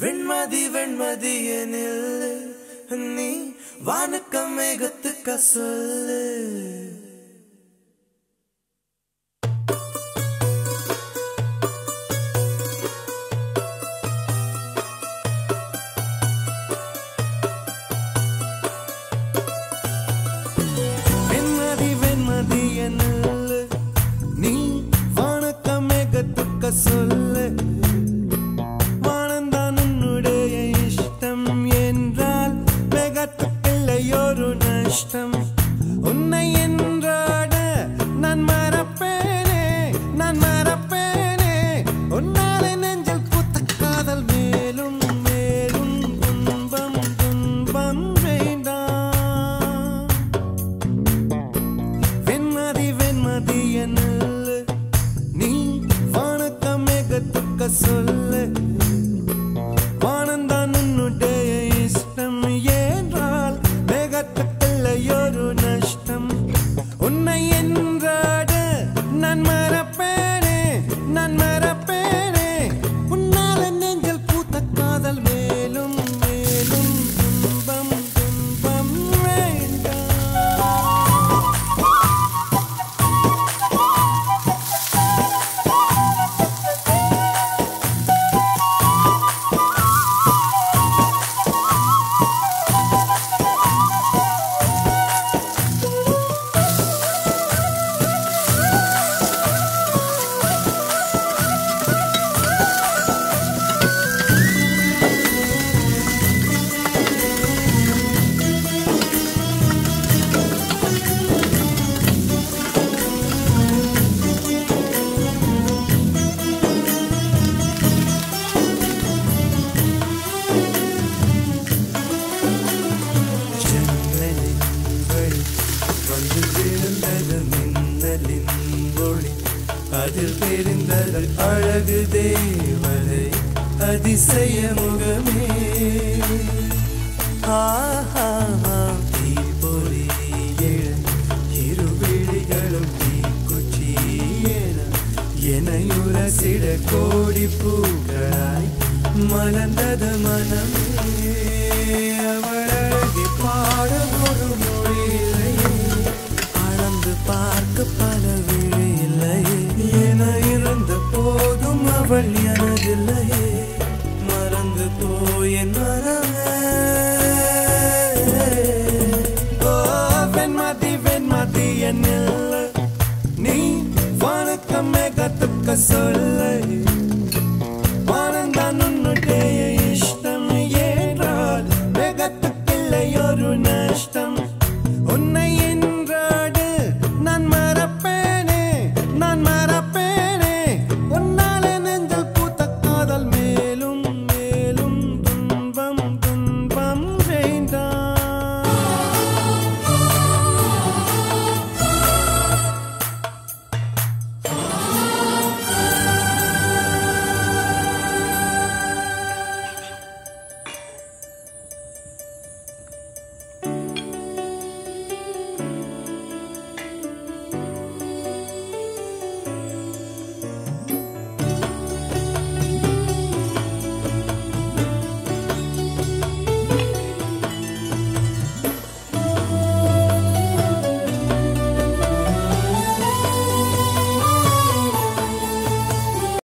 வெண்மதி வெண்மதியனில் நீ வானுக்க மேகத்துக்க சொல்லு வெண்மதி வெண்மதியனில் நீ வானுக்க மேகத்துக்க சொல்லு உன்னை என்றாட நான் மறப்பேனே நான் மறப்பேனே உன்னாலே நெஞ்சில் பூத்த காதல் மேலும் மேலும் துன்பம் துன்பம் வேண்டாம் வெண்மதி வெண்மதி என்னல்ல நீ வானுக்க மேகத்துக்க சொல்லு வானந்தான் உன்னுடைய இஷ்டம் என்றால் மேகத்துக்குள்ளையொரு நஷ்டம் உன்னை என்றாட நான் மறப்பேனே நான் மறப்பேனே உன்னால நெஞ்சில் பூத்த காதல் மேலும் மேலும் துன்பம் துன்பம் வேண்டாம் அதில் தெரிந்தது அழகு தேவதை அதிசய முகமே தீப்பொறி இருவிழிகளும் தீக்குச்சி எனையுரசிட கோடி பூக்களாய் மலர்ந்தது மனமே அவள் அழகி பாட ஒரு மொழியில்லையே அளந்து பார்க்க பல விழியில்லையே என இருந்த போதும் அவள் எனதில்லையே மறந்து போயின் மரமே ஓ வெண்மதி வெண்மதி என்னில்லை நீ வானுக்க மேகத்துக்க சொல்ல